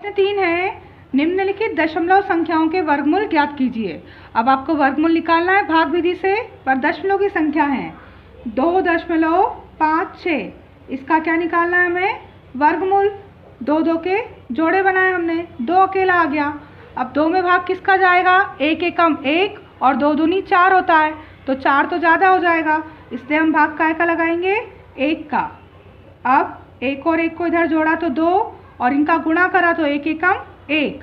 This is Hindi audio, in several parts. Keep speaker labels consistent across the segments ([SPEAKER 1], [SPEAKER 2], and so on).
[SPEAKER 1] प्रश्न 3 है, निम्नलिखित दशमलव संख्याओं के वर्गमूल ज्ञात कीजिए। अब आपको वर्गमूल निकालना है भाग विधि से, पर दशमलव की संख्या है 2.56। इसका क्या निकालना है हमें? वर्गमूल। दो दो के जोड़े बनाए हमने, 2 अकेला आ गया। अब 2 में भाग किसका जाएगा? 1 एकम 1 और 2 दूनी 4 होता है, तो 4 तो ज़्यादा हो जाएगा, इसलिए हम भाग काय का लगाएंगे? 1 का। अब 1 और 1 को इधर जोड़ा तो 2 और इनका गुणा करा तो 1 एकम 1।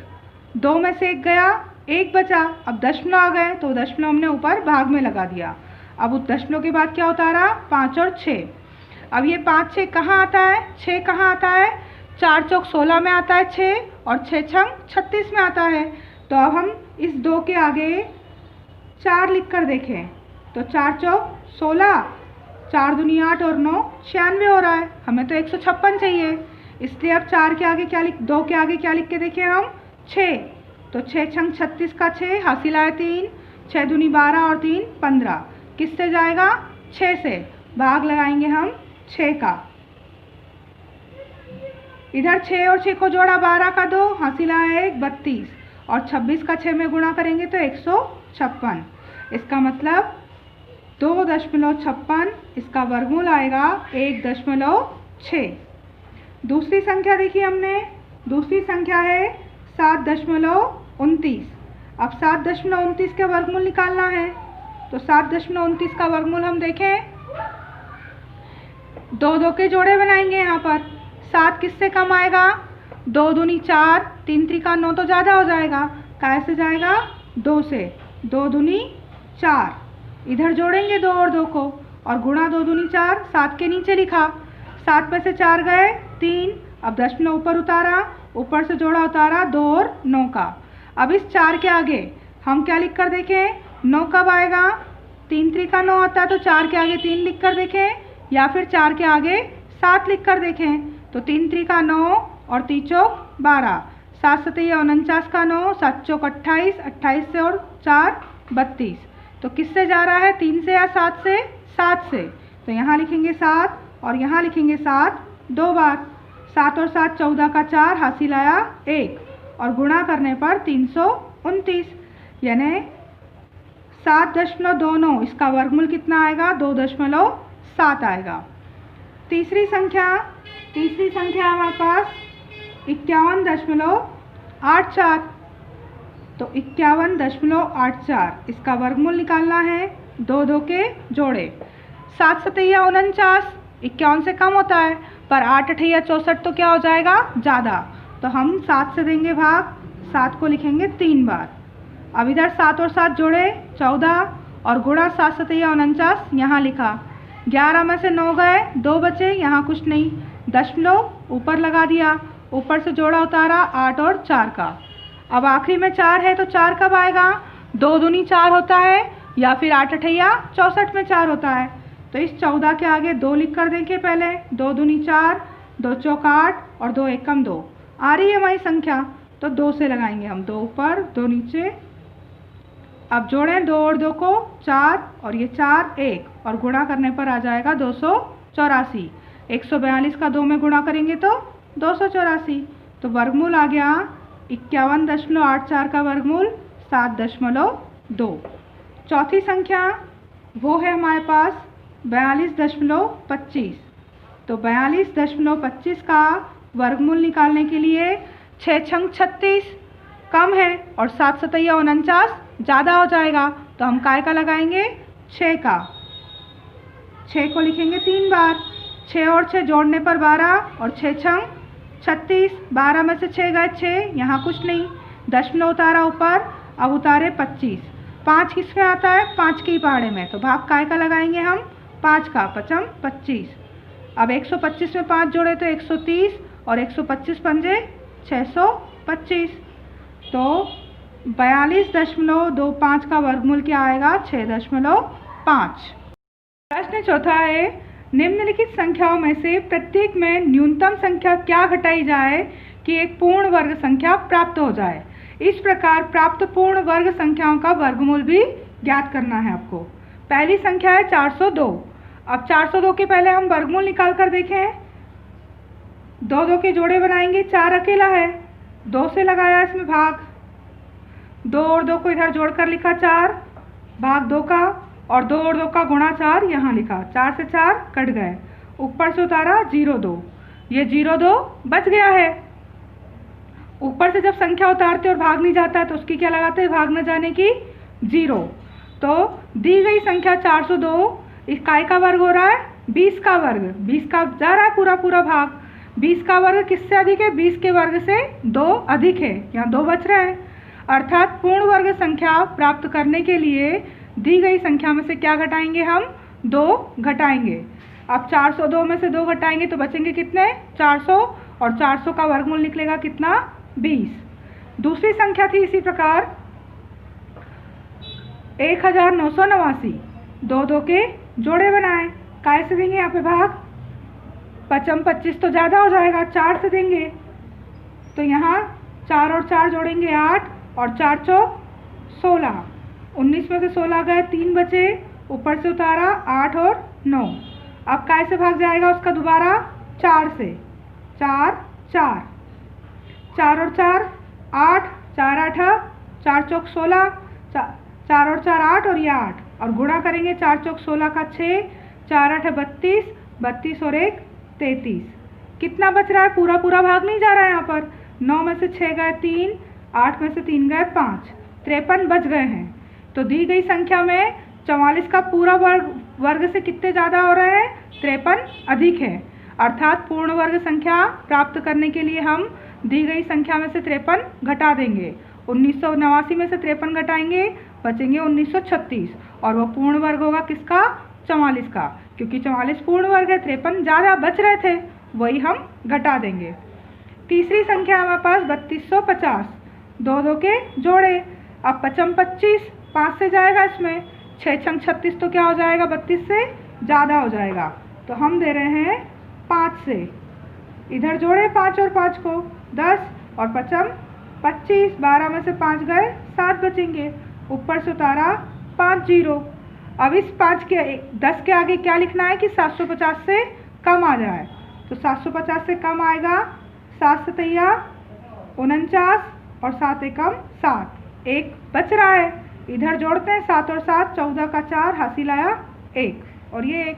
[SPEAKER 1] 2 में से 1 गया, 1 बचा। अब दशमलव आ गए तो दशमलव हमने ऊपर भाग में लगा दिया। अब उस दशमलव के बाद क्या उतारा? 5 और 6। अब ये 5 6 कहाँ आता है? 6 कहाँ आता है? 4 चौक 16 में आता है 6 और 6 छंग 36 में आता है। तो अब हम इस 2 के आगे 4 लिख कर देखें तो 4 चौक 16, 4 दूनी 8 और 9 96 हो रहा है। हमें तो 156 चाहिए, इसलिए अब 4 के आगे क्या 2 के आगे क्या लिख के देखें हम? 6। तो 6 छंग 36 का 6 हासिल आया 3, 6 दूनी 12 और 3 15। किससे जाएगा? 6 से। भाग लगाएंगे हम 6 का। इधर 6 और 6 को जोड़ा 12 का 2 हासिल आया 1 32 और 26 का 6 में गुणा करेंगे तो 156। इसका मतलब 2.56, इसका वर्गमूल आएगा 1.6। दूसरी संख्या देखिए हमने, दूसरी संख्या है 7.29। अब 7.29 का वर्गमूल निकालना है, तो 7.29 का वर्गमूल हम देखें, 2 2 के जोड़े बनाएंगे यहाँ पर। 7 किससे कम आएगा? 2 दूनी 4, 3 त्रिका 9 तो ज़्यादा हो जाएगा, कैसे जाएगा? 2 से। 2 दूनी 4, इधर जोड़ेंगे 2 और 2 को और गुणा 2 दूनी 4, 7 के नीचे लिखा। 7 में से 4 गए 3। अब दशमलव ऊपर उतारा, ऊपर से जोड़ा उतारा 2 और 9 का। अब इस 4 के आगे हम क्या लिख कर देखें? 9 कब आएगा? 3 त्रिका 9 आता है, तो 4 के आगे 3 लिख कर देखें, या फिर 4 के आगे 7 लिख कर देखें। तो 3 त्रिका 9 और 3 चौक 12, 7 सतैया 49 का 9, 7 चौक 28, 28 से और 4 32। तो किससे जा रहा है? 3 से या 7 से? 7 से। तो यहाँ लिखेंगे 7 और यहाँ लिखेंगे 7 2 बार। 7 और 7 14 का 4 हासिल आया 1 और गुणा करने पर 329, यानी 7.29। इसका वर्गमूल कितना आएगा? 2.7 आएगा। तीसरी संख्या हमारे पास 51.84। तो 51.84, इसका वर्गमूल निकालना है, 2 2 के जोड़े। 7 सतैया 49, 51 से कम होता है, पर 8 अठैया 64 तो क्या हो जाएगा? ज़्यादा। तो हम 7 से देंगे भाग, 7 को लिखेंगे 3 बार। अब इधर 7 और 7 जोड़े 14 और गुणा 7 सतैया 49 यहाँ लिखा। 11 में से 9 गए, 2 बचे, यहाँ कुछ नहीं, दशमलव ऊपर लगा दिया, ऊपर से जोड़ा उतारा 8 और 4 का। अब आखिरी में 4 है, तो 4 कब आएगा? 2 दूनी 4 होता है, या फिर 8 अठैया 64 में 4 होता है। तो इस 14 के आगे 2 लिख कर देंगे पहले, 2 दूनी 4, 2 चौक 8 और 2 एकम 2। आ रही है हमारी संख्या, तो 2 से लगाएंगे हम, 2 ऊपर 2 नीचे। अब जोड़ें 2 और 2 को 4 और ये 4 1 और गुणा करने पर आ जाएगा 284। 142 का 2 में गुणा करेंगे तो 284। तो वर्गमूल आ गया 51.84 का वर्गमूल 7.2। चौथी संख्या वो है हमारे पास 42.25। तो 42.25 का वर्गमूल निकालने के लिए 6 छंग 36 कम है और 7 सतैया 49 ज़्यादा हो जाएगा, तो हम काय का लगाएंगे? 6 का। 6 को लिखेंगे 3 बार। 6 और 6 जोड़ने पर 12 और 6 छंग 36। 12 में से 6 गए 6, यहाँ कुछ नहीं, दशमलव उतारा ऊपर, अब उतारे 25। 5 किस में आता है? 5 की पहाड़े में, तो भाग काय का लगाएंगे हम? 5 का। 5 25। अब 125 में 5 जोड़े तो 130 और 125 पंजे 625। तो 42.25 का वर्गमूल क्या आएगा? 6.5। प्रश्न चौथा है, निम्नलिखित संख्याओं में से प्रत्येक में न्यूनतम संख्या क्या घटाई जाए कि एक पूर्ण वर्ग संख्या प्राप्त हो जाए। इस प्रकार प्राप्त पूर्ण वर्ग संख्याओं का वर्गमूल भी ज्ञात करना है आपको। पहली संख्या है 402। अब 402 के पहले हम वर्गमूल निकाल कर देखें। 2 2 के जोड़े बनाएंगे, 4 अकेला है, 2 से लगाया इसमें भाग, 2 और 2 को इधर जोड़कर लिखा 4 भाग 2 का, और 2 और 2 का गुणा 4 यहाँ लिखा, 4 से 4 कट गए, ऊपर से उतारा 0 2, ये 0 2 बच गया है। ऊपर से जब संख्या उतारते और भाग नहीं जाता तो उसकी क्या लगाते हैं, भाग न जाने की 0। तो दी गई संख्या 402 इकाई का वर्ग हो रहा है 20 का वर्ग, 20 का जा रहा है पूरा पूरा भाग, 20 का वर्ग किससे अधिक है, 20 के वर्ग से 2 अधिक है, यहाँ 2 बच रहे हैं। अर्थात पूर्ण वर्ग संख्या प्राप्त करने के लिए दी गई संख्या में से क्या घटाएंगे हम, 2 घटाएंगे। अब 402 में से 2 घटाएंगे तो बचेंगे कितने, 400, और 400 का वर्गमूल निकलेगा कितना, 20। दूसरी संख्या थी इसी प्रकार 1989, 2 2 के जोड़े बनाए, काय से देंगे यहाँ पे भाग, 55 25 तो ज़्यादा हो जाएगा, 4 से देंगे, तो यहाँ 4 और 4 जोड़ेंगे 8, और 4 चौक 16, 19 में से 16 गए, 3 बचे, ऊपर से उतारा 8 और 9। अब काय से भाग जाएगा उसका दोबारा, 4 से, 4 4, 4 और 4 8, 4 8 4 चौक 16, 4 और 4 8 और ये 8, और गुणा करेंगे 4 चौक 16 का 6, 4 8 32, 32 और 1 33। कितना बच रहा है, पूरा पूरा भाग नहीं जा रहा है यहाँ पर, 9 में से 6 गए 3, 8 में से 3 गए 5, 53 बच गए हैं। तो दी गई संख्या में 44 का पूरा वर्ग से कितने ज़्यादा हो रहे हैं, 53 अधिक है। अर्थात पूर्ण वर्ग संख्या प्राप्त करने के लिए हम दी गई संख्या में से 53 घटा देंगे। 1989 में से 53 घटाएंगे, बचेंगे 1936, और वो पूर्ण वर्ग होगा किसका, 44 का, क्योंकि 44 पूर्ण वर्ग है, 53 ज़्यादा बच रहे थे, वही हम घटा देंगे। तीसरी संख्या हमारे पास 3250, 2 2 के जोड़े। अब 55 25 5 से जाएगा इसमें, 6 छंग 36 तो क्या हो जाएगा, 32 से ज़्यादा हो जाएगा, तो हम दे रहे हैं 5 से, इधर जोड़े 5 और 5 को 10, और 55 25, 12 में से 5 गए 7 बचेंगे, ऊपर से उतारा 5 0। अब इस 5 के 10 के आगे क्या लिखना है कि 750 से कम आ जाए, तो 750 से कम आएगा 7 सतैया 49, और 7 एकम 7, 1 बच रहा है, इधर जोड़ते हैं 7 और 7 14 का 4, हासिल आया 1, और ये 1।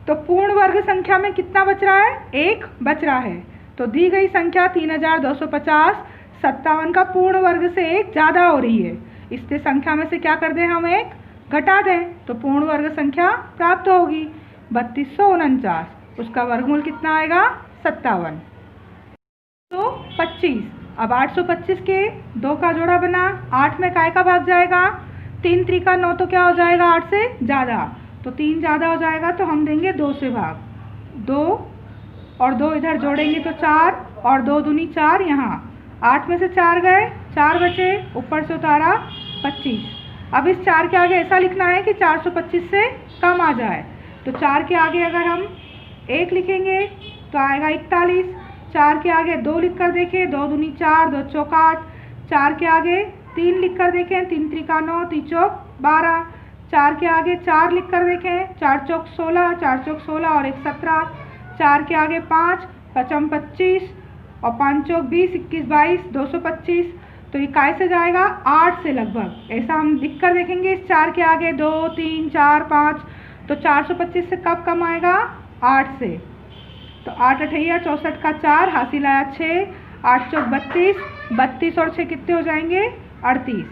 [SPEAKER 1] तो पूर्ण वर्ग संख्या में कितना बच रहा है, 1 बच रहा है। तो दी गई संख्या 3250 57 का पूर्ण वर्ग से 1 ज़्यादा हो रही है, इसलिए संख्या में से क्या कर दें हम, 1 घटा दें, तो पूर्ण वर्ग संख्या प्राप्त होगी 3249, उसका वर्गमूल कितना आएगा, 57। तो 25, अब 825 के 2 का जोड़ा बना, 8 में काय का भाग जाएगा, 3 3 9 तो क्या हो जाएगा, 8 से ज़्यादा, तो 3 ज़्यादा हो जाएगा, तो हम देंगे 2 से भाग, 2 और 2 इधर जोड़ेंगे तो 4, और 2 दूनी 4, यहाँ 8 में से 4 गए, 4 बचे, ऊपर से उतारा 25। अब इस 4 के आगे ऐसा लिखना है कि 425 से कम आ जाए, तो 4 के आगे अगर हम 1 लिखेंगे तो आएगा 41, 4 के आगे 2 लिख कर देखें, 2 दूनी 4, 2 चौक 8, 4 के आगे 3 लिख कर देखें, 3 3 9, 3 चौक 12, 4 के आगे 4 लिख कर देखें, 4 चौक 16, 4 चौक 16 और 1 17, 4 के आगे 5, 55 25, और 5 चौक 20, 21 22, 225, तो ये काय से जाएगा, 8 से लगभग, ऐसा हम लिख कर देखेंगे। इस 4 के आगे 2 3 4 5, तो 425 से कब कम आएगा, 8 से, तो 8 अठैया 64 का 4, हासिल आया 6, 8 चौक 32, 32 और 6 कितने हो जाएंगे, 38,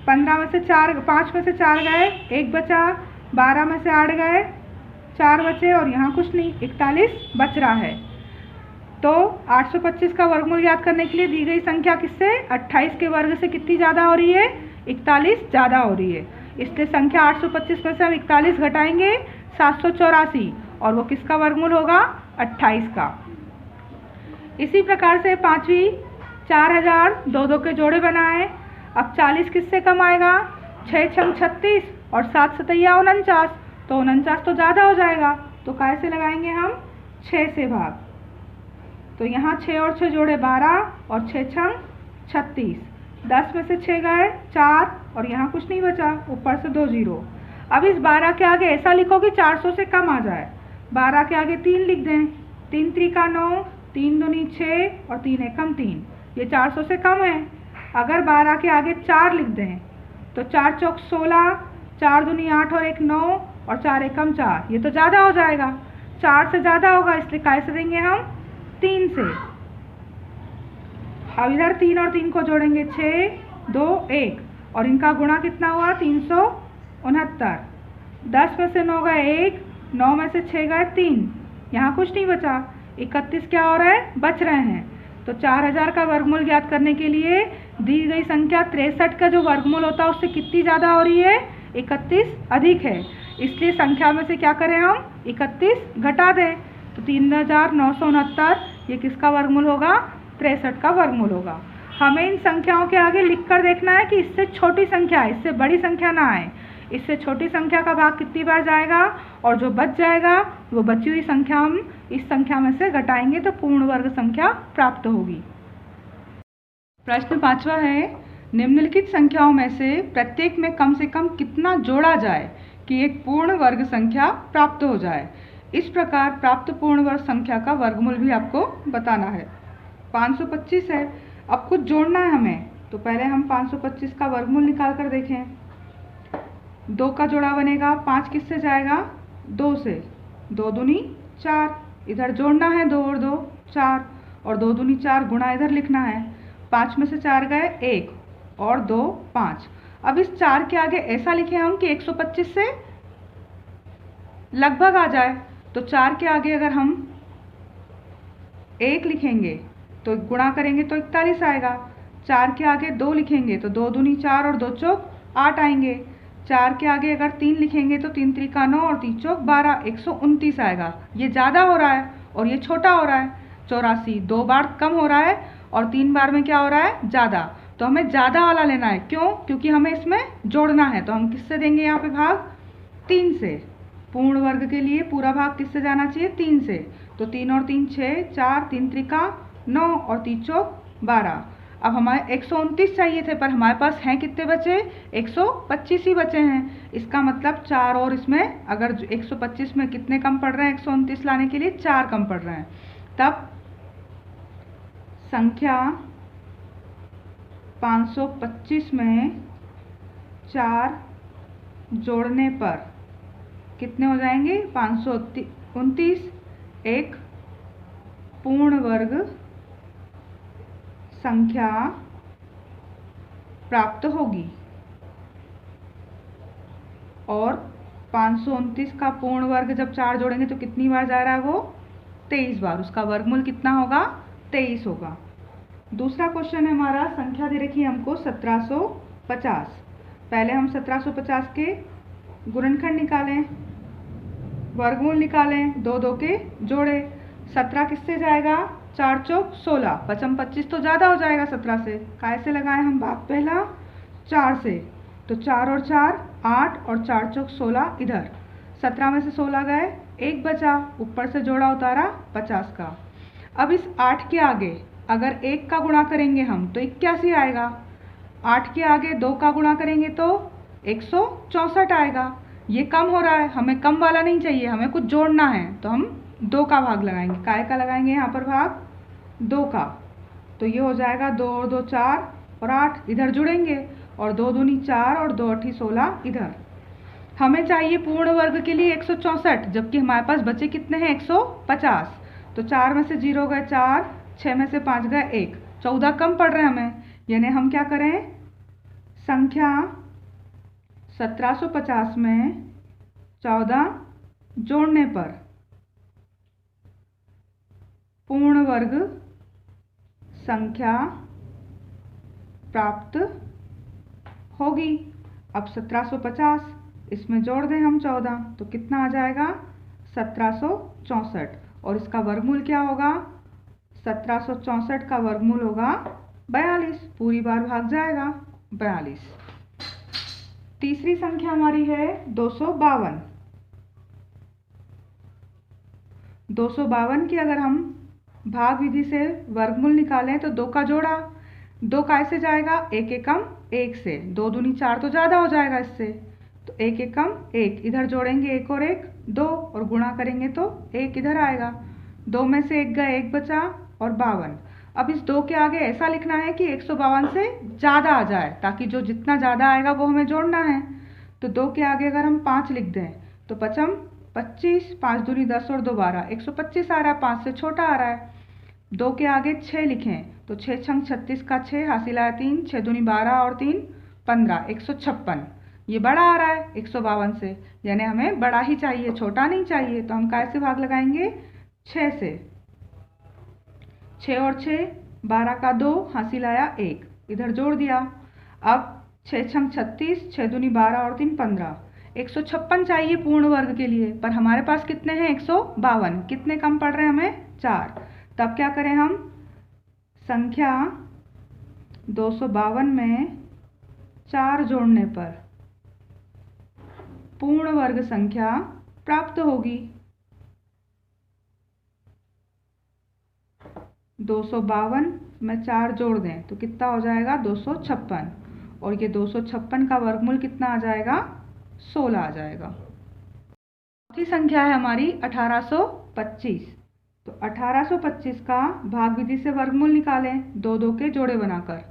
[SPEAKER 1] 15 में से 4, 5 में से 4 गए, 1 बचा, 12 में से 8 गए, 4 बचे, और यहाँ कुछ नहीं, 41 बच रहा है। तो 825 का वर्गमूल याद करने के लिए दी गई संख्या किससे, 28 के वर्ग से कितनी ज़्यादा हो रही है, 41 ज़्यादा हो रही है, इसलिए संख्या 825 में से हम 41 घटाएंगे 784, और वो किसका वर्गमूल होगा, 28 का। इसी प्रकार से पांचवी 4000, 2 2 के जोड़े बनाए। अब 40 किससे कम आएगा, 6 छंग 36 और 7 सतैया 49, तो 49 तो ज़्यादा हो जाएगा, तो काय से लगाएंगे हम, 6 से भाग, तो यहाँ 6 और 6 जोड़े 12, और 6 छंग 36, 10 में से 6 गए 4, और यहाँ कुछ नहीं बचा, ऊपर से 2 0। अब इस 12 के आगे ऐसा लिखो कि 400 से कम आ जाए, 12 के आगे 3 लिख दें, 3 3 9, 3 दूनी 6 और 3 एकम 3, ये 400 से कम है। अगर 12 के आगे 4 लिख दें तो 4 चौक 16, 4 दूनी 8 और 1 9 और 4 एकम 4, ये तो ज़्यादा हो जाएगा, 4 से ज़्यादा होगा, इसलिए कैसे देंगे हम 3 से। अब इधर 3 और 3 को जोड़ेंगे 6 2 1 और इनका गुणा कितना हुआ 369। 10 में से 9 गए 1, 9 में से 6 गए 3, यहाँ कुछ नहीं बचा, 31 क्या हो रहा है बच रहे हैं। तो 4000 का वर्गमूल ज्ञात करने के लिए दी गई संख्या 63 का जो वर्गमूल होता है उससे कितनी ज़्यादा हो रही है, 31 अधिक है, इसलिए संख्या में से क्या करें हम 31 घटा दें। तो 3969 ये किसका वर्गमूल होगा, 63 का वर्गमूल होगा। हमें इन संख्याओं के आगे लिखकर देखना है कि इससे छोटी संख्या है, इससे बड़ी संख्या ना आए। इससे छोटी संख्या का भाग कितनी बार जाएगा और जो बच जाएगा वो बची हुई संख्या हम इस संख्या में से घटाएंगे तो पूर्ण वर्ग संख्या प्राप्त होगी। प्रश्न 5वां है, निम्नलिखित संख्याओं में से प्रत्येक में कम से कम कितना जोड़ा जाए कि एक पूर्ण वर्ग संख्या प्राप्त हो जाए। इस प्रकार प्राप्त पूर्ण वर्ग संख्या का वर्गमूल भी आपको बताना है। 525 है, अब कुछ जोड़ना है हमें, तो पहले हम 525 का वर्गमूल निकाल कर देखें। 2 का जोड़ा बनेगा, 5 किससे जाएगा 2 से, 2 दूनी 4, इधर जोड़ना है 2 और 2 4 और 2 दूनी 4 गुणा इधर लिखना है। 5 में से 4 गए 1 और 2 5। अब इस 4 के आगे ऐसा लिखें हम कि 125 से लगभग आ जाए, तो 4 के आगे अगर हम 1 लिखेंगे तो गुणा करेंगे तो 41 आएगा। 4 के आगे 2 लिखेंगे तो 2 दूनी 4 और 2 चौक 8 आएंगे। 4 के आगे अगर 3 लिखेंगे तो 3 त्रिका 9 और 3 चौक 12, 129 आएगा। ये ज़्यादा हो रहा है और ये छोटा हो रहा है। 84 2 बार कम हो रहा है और 3 बार में क्या हो रहा है ज़्यादा, तो हमें ज़्यादा वाला लेना है। क्यों? क्योंकि हमें इसमें जोड़ना है। तो हम किससे देंगे यहाँ पे भाग 3 से। पूर्ण वर्ग के लिए पूरा भाग किससे जाना चाहिए 3 से। तो 3 और 3 6, 4 3 त्रिका 9 और 3 चौक 12। अब हमारे 129 चाहिए थे पर हमारे पास हैं कितने बचे 125 ही बचे हैं। इसका मतलब 4 और इसमें अगर 125 में कितने कम पड़ रहे हैं 129 लाने के लिए 4 कम पड़ रहे हैं। तब संख्या 525 में 4 जोड़ने पर कितने हो जाएंगे 529 एक पूर्ण वर्ग संख्या प्राप्त होगी। और 529 का पूर्ण वर्ग जब 4 जोड़ेंगे तो कितनी बार जा रहा है वो 23 बार। उसका वर्गमूल कितना होगा 23 होगा। दूसरा क्वेश्चन है हमारा, संख्या दे रखी है हमको 1750। पहले हम 1750 के गुणनखंड निकालें, वर्गमूल निकालें, 2 2 के जोड़े। 17 किससे जाएगा 4 चौक 16, 55 25 तो ज़्यादा हो जाएगा 17 से। कैसे लगाए हम भाग पहला 4 से, तो 4 और 4 8 और 4 चौक 16 इधर। 17 में से 16 गए 1 बचा, ऊपर से जोड़ा उतारा 50 का। अब इस 8 के आगे अगर 1 का गुणा करेंगे हम तो 81 आएगा। 8 के आगे 2 का गुणा करेंगे तो 164 आएगा। ये कम हो रहा है, हमें कम वाला नहीं चाहिए, हमें कुछ जोड़ना है, तो हम 2 का भाग लगाएंगे। काय का लगाएंगे यहाँ पर भाग 2 का, तो ये हो जाएगा 2 और 2 4 और 8 इधर जुड़ेंगे और 2 दूनी 4 और 2 8 16 इधर। हमें चाहिए पूर्ण वर्ग के लिए 164, जबकि हमारे पास बचे कितने हैं 150। तो 4 में से 0 गए 4, 6 में से 5 गए 1, 14 कम पड़ रहे हैं हमें। यानी हम क्या करें, संख्या 1750 में 14 जोड़ने पर पूर्ण वर्ग संख्या प्राप्त होगी। अब 1750 इसमें जोड़ दें हम 14, तो कितना आ जाएगा 1764 और इसका वर्गमूल क्या होगा 1764 का वर्गमूल होगा 42। पूरी बार भाग जाएगा 42। तीसरी संख्या हमारी है 252। 252 की अगर हम भाग विधि से वर्गमूल निकालें तो 2 का जोड़ा 2 कैसे जाएगा 1 एकम 1 से, 2 दूनी 4 तो ज़्यादा हो जाएगा इससे, तो 1 एकम 1 इधर जोड़ेंगे 1 और 1 2 और गुणा करेंगे तो 1 इधर आएगा। 2 में से 1 गए 1 बचा और 52। अब इस 2 के आगे ऐसा लिखना है कि 152 से ज़्यादा आ जाए, ताकि जो जितना ज़्यादा आएगा वो हमें जोड़ना है। तो 2 के आगे अगर हम 5 लिख दें तो 5 25, 5 दूनी 10 और 2 12, 125 आ रहा है, 5 से छोटा आ रहा है। 2 के आगे 6 लिखें तो 6 छंग 36 का 6, हासिल आया 3, 6 दूनी 12 और 3 15, 156। ये बड़ा आ रहा है 152 से, यानी हमें बड़ा ही चाहिए, छोटा नहीं चाहिए। तो हम कैसे भाग लगाएंगे? 6 से। 6 और 6 12 का 2, हासिल आया 1, इधर जोड़ दिया। अब 6 छंग 36, 6 दूनी 12 और 3 15, 156 चाहिए पूर्ण वर्ग के लिए, पर हमारे पास कितने हैं? 152। कितने कम पड़ रहे हैं हमें? 4। तब क्या करें हम? संख्या 252 में 4 जोड़ने पर पूर्ण वर्ग संख्या प्राप्त होगी। 252 में 4 जोड़ दें तो कितना हो जाएगा? 256, और ये 256 का वर्गमूल कितना आ जाएगा? 16 आ जाएगा। चौथी संख्या है हमारी 1825। तो 1825 का भाग विधि से वर्गमूल निकालें, 2 2 के जोड़े बनाकर।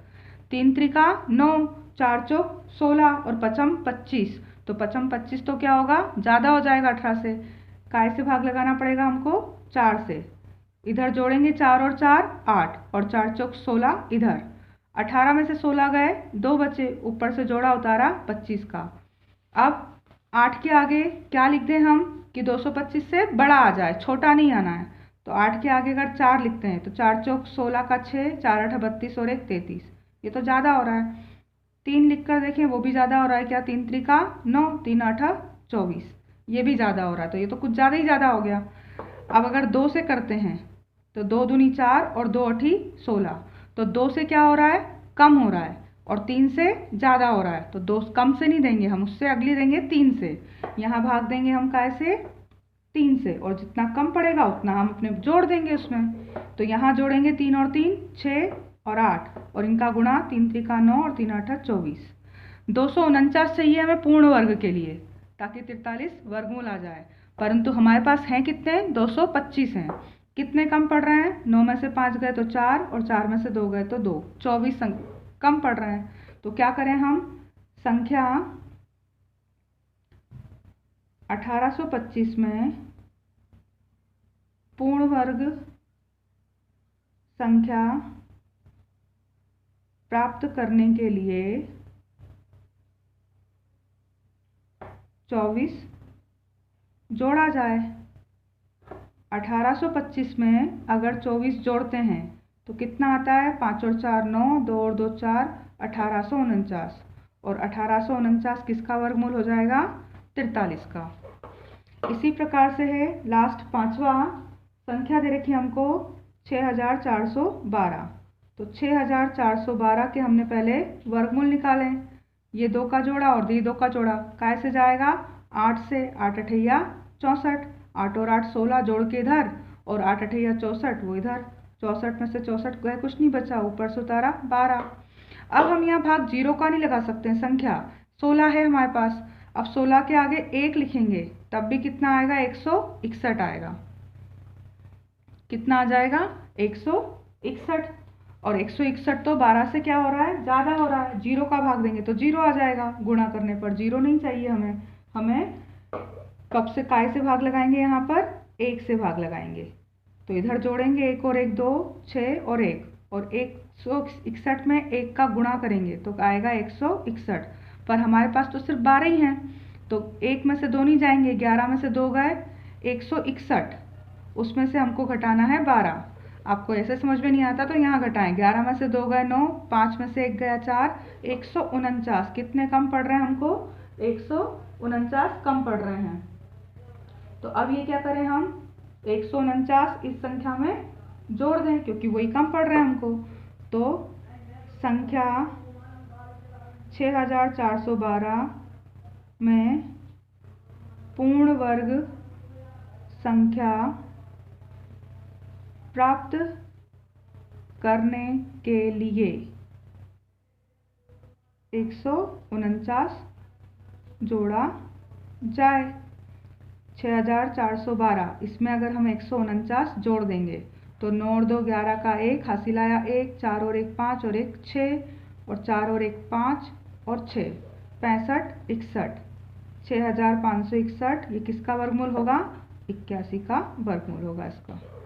[SPEAKER 1] 3 त्रिका 9, 4 चौक 16 और 5 25। तो 5 25 तो क्या होगा? ज़्यादा हो जाएगा 18 से। काय से भाग लगाना पड़ेगा हमको? 4 से। इधर जोड़ेंगे 4 और 4 8, और 4 चौक 16 इधर। 18 में से 16 गए, 2 बचे, ऊपर से जोड़ा उतारा 25 का। अब 8 के आगे क्या लिख दें हम कि 225 से बड़ा आ जाए, छोटा नहीं आना है। तो 8 के आगे अगर 4 लिखते हैं तो 4 चौक 16 का 6, 4 8 32 और 1 33। ये तो ज़्यादा हो रहा है। 3 लिख कर देखें, वो भी ज़्यादा हो रहा है क्या? 3 त्रिका 9, 3 8 24, ये भी ज़्यादा हो रहा है। तो ये तो कुछ ज़्यादा ही ज़्यादा हो गया। अब अगर 2 से करते हैं तो 2 दूनी 4 और 2 8 16। तो 2 से क्या हो रहा है? कम हो रहा है, और 3 से ज़्यादा हो रहा है। तो 2 कम से नहीं देंगे हम, उससे अगली देंगे 3 से। यहाँ भाग देंगे हम कैसे? 3 से, और जितना कम पड़ेगा उतना हम अपने जोड़ देंगे उसमें। तो यहाँ जोड़ेंगे 3 और 3 6 और 8, और इनका गुणा 3 त्रिका 9 और 3 8 24। 249 चाहिए हमें पूर्ण वर्ग के लिए, ताकि 43 वर्गमूल आ जाए। परंतु हमारे पास हैं कितने? 225 हैं। कितने कम पड़ रहे हैं? 9 में से 5 गए तो 4, और 4 में से 2 गए तो 2, 24 कम पड़ रहे हैं। तो क्या करें हम? संख्या 1825 में पूर्ण वर्ग संख्या प्राप्त करने के लिए 24 जोड़ा जाए। 1825 में अगर 24 जोड़ते हैं तो कितना आता है? 5 और 4 9, 2 और 2 4, 1849। और 1849 किसका वर्गमूल हो जाएगा? 43 का। इसी प्रकार से है लास्ट 5वां संख्या दे रखी हमको 6412। तो 6412 के हमने पहले वर्गमूल निकाले। ये 2 का जोड़ा और ये 2 का जोड़ा कैसे जाएगा? 8 से, 8 अठैया 64, 8 और 8 16, जोड़ के इधर, और 8 अठैया 64 वो इधर। 64 में से 64 गए, कुछ नहीं बचा, ऊपर से उतारा 12। अब हम यहाँ भाग 0 का नहीं लगा सकते हैं, संख्या 16 है हमारे पास। अब 16 के आगे 1 लिखेंगे तब भी कितना आएगा? 161 आएगा। कितना आ जाएगा? 161। और 161 तो 12 से क्या हो रहा है? ज़्यादा हो रहा है। 0 का भाग देंगे तो 0 आ जाएगा, गुणा करने पर 0 नहीं चाहिए हमें। हमें कब से काय से भाग लगाएंगे? यहाँ पर 1 से भाग लगाएंगे। तो इधर जोड़ेंगे 1 और 1 2, 6 और 1, और 161 में 1 का गुणा करेंगे तो आएगा 161। पर हमारे पास तो सिर्फ 12 ही हैं, तो 1 में से 2 नहीं जाएंगे, 11 में से 2 गए, 161, उसमें से हमको घटाना है 12। आपको ऐसे समझ में नहीं आता तो यहाँ घटाएं। 11 में से 2 गए 9, 5 में से 1 गया 4, 149। कितने कम पड़ रहे हैं हमको? 149 कम पड़ रहे हैं। तो अब ये क्या करें हम? 149 इस संख्या में जोड़ दें, क्योंकि वही कम पड़ रहे हैं हमको। तो संख्या 6412 में पूर्ण वर्ग संख्या प्राप्त करने के लिए 149 जोड़ा जाए। 6412 इसमें अगर हम 149 जोड़ देंगे तो 9 और 2 11 का 1, हासिल आया 1, 4 और 1 5 और 1 6 और 4 और 1 5 और 6 65 61 6561। ये किसका वर्गमूल होगा? 81 का वर्गमूल होगा इसका।